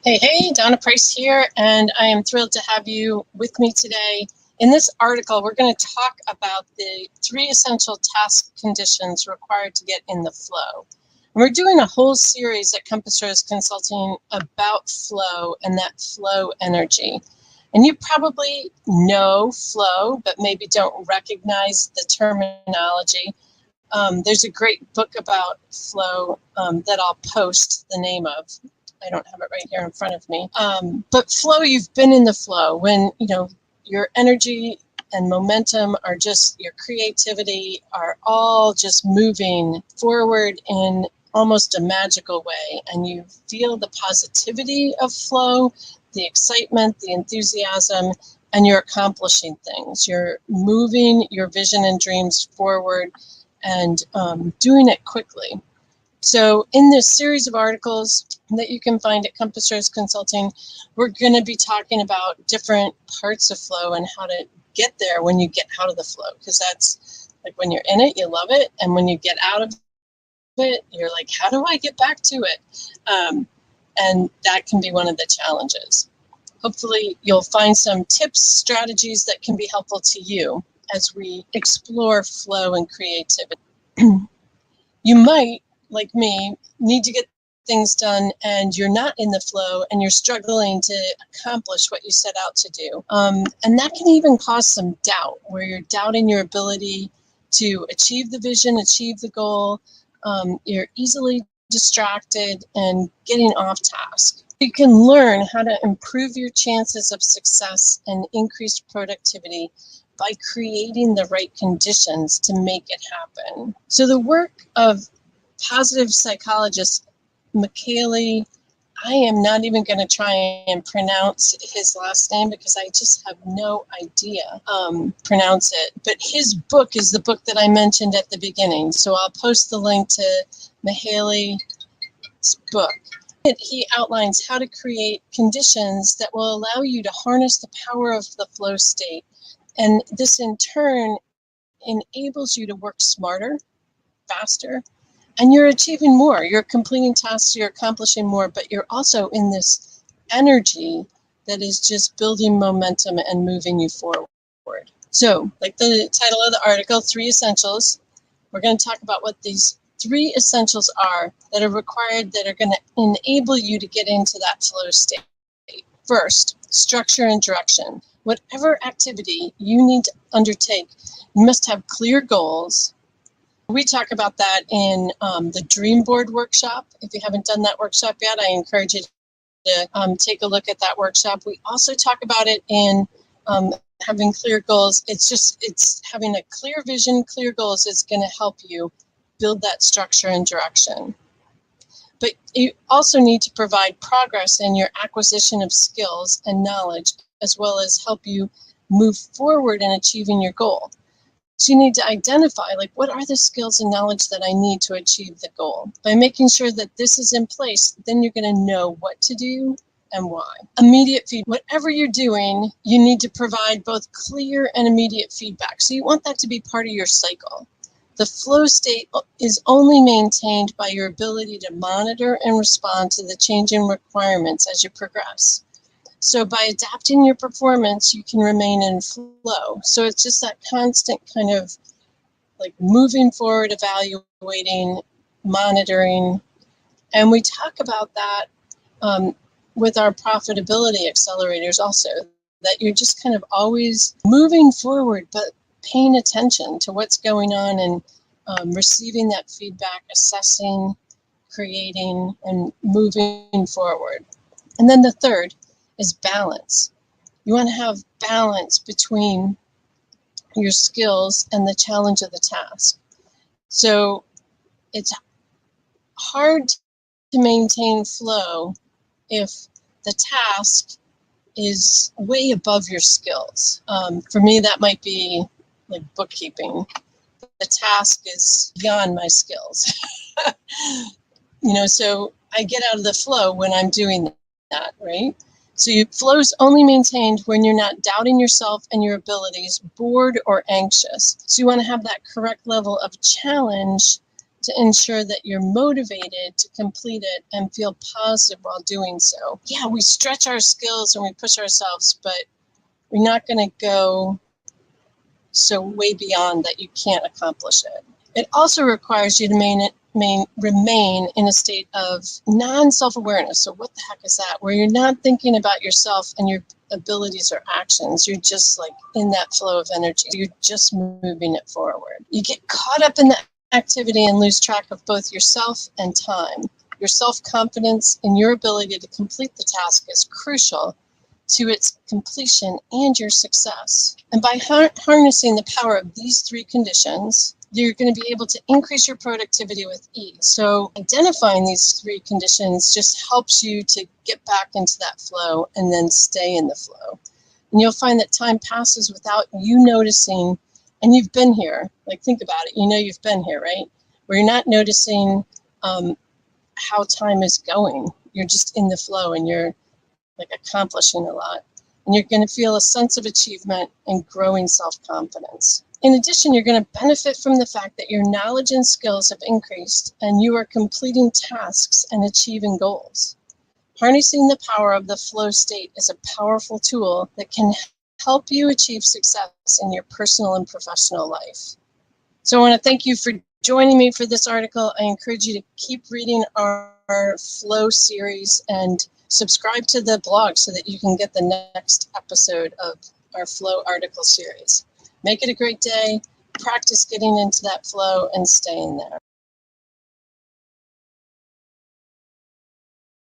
Hey, Donna Price here, and I am thrilled to have you with me today. In this article, we're going to talk about the 3 essential task conditions required to get in the flow. And we're doing a whole series at Compass Rose Consulting about flow and that flow energy. And you probably know flow, but maybe don't recognize the terminology. There's a great book about flow that I'll post the name of. I don't have it right here in front of me. But flow, you've been in the flow when, your energy and momentum are just, your creativity are all just moving forward in almost a magical way. And you feel the positivity of flow, the excitement, the enthusiasm, and you're accomplishing things. You're moving your vision and dreams forward and doing it quickly. So in this series of articles that you can find at Compass Rose Consulting, we're going to be talking about different parts of flow and how to get there when you get out of the flow, because that's like when you're in it, you love it. And when you get out of it, you're like, how do I get back to it? And that can be one of the challenges. Hopefully you'll find some tips, strategies that can be helpful to you as we explore flow and creativity. You might, like me, need to get things done and you're not in the flow and you're struggling to accomplish what you set out to do. And that can even cause some doubt, where you're doubting your ability to achieve the vision, achieve the goal. You're easily distracted and getting off task. You can learn how to improve your chances of success and increased productivity by creating the right conditions to make it happen. So the work of positive psychologist Mihaly, I am not even going to try and pronounce his last name because I just have no idea pronounce it. But his book is the book that I mentioned at the beginning. So I'll post the link to Mihaly's book. He outlines how to create conditions that will allow you to harness the power of the flow state. And this in turn enables you to work smarter, faster, and you're achieving more. You're completing tasks, you're accomplishing more, but you're also in this energy that is just building momentum and moving you forward. So, like the title of the article, 3 Essentials, we're going to talk about what these 3 essentials are that are required that are going to enable you to get into that flow state. First, structure and direction. Whatever activity you need to undertake, you must have clear goals. We talk about that in the Dream Board workshop. If you haven't done that workshop yet, I encourage you to take a look at that workshop. We also talk about it in having clear goals. It's having a clear vision, clear goals is going to help you build that structure and direction. But you also need to provide progress in your acquisition of skills and knowledge, as well as help you move forward in achieving your goal. So you need to identify, like, what are the skills and knowledge that I need to achieve the goal? By making sure that this is in place, then you're going to know what to do and why. Immediate feedback. Whatever you're doing, you need to provide both clear and immediate feedback. So you want that to be part of your cycle. The flow state is only maintained by your ability to monitor and respond to the changing requirements as you progress. So by adapting your performance, you can remain in flow. So it's just that constant kind of like moving forward, evaluating, monitoring. And we talk about that with our profitability accelerators also, that you're just kind of always moving forward, but paying attention to what's going on and receiving that feedback, assessing, creating, and moving forward. And then the third is balance. You want to have balance between your skills and the challenge of the task. So it's hard to maintain flow if the task is way above your skills. For me, that might be like bookkeeping. The task is beyond my skills. So I get out of the flow when I'm doing that, right? So flow is only maintained when you're not doubting yourself and your abilities, bored or anxious. So you want to have that correct level of challenge to ensure that you're motivated to complete it and feel positive while doing so. Yeah, we stretch our skills and we push ourselves, but we're not going to go so way beyond that you can't accomplish it. It also requires you to remain in a state of non-self-awareness. So what the heck is that? Where you're not thinking about yourself and your abilities or actions. You're just like in that flow of energy. You're just moving it forward. You get caught up in the activity and lose track of both yourself and time. Your self-confidence in your ability to complete the task is crucial to its completion and your success. And by harnessing the power of these three conditions, you're going to be able to increase your productivity with ease. So identifying these three conditions just helps you to get back into that flow and then stay in the flow. And you'll find that time passes without you noticing, and you've been here. Like, think about it. You know you've been here, right? Where you're not noticing how time is going. You're just in the flow and you're like accomplishing a lot. And you're going to feel a sense of achievement and growing self-confidence. In addition, you're going to benefit from the fact that your knowledge and skills have increased and you are completing tasks and achieving goals. Harnessing the power of the flow state is a powerful tool that can help you achieve success in your personal and professional life. So I want to thank you for joining me for this article. I encourage you to keep reading our flow series and subscribe to the blog so that you can get the next episode of our flow article series. Make it a great day. Practice getting into that flow and staying there.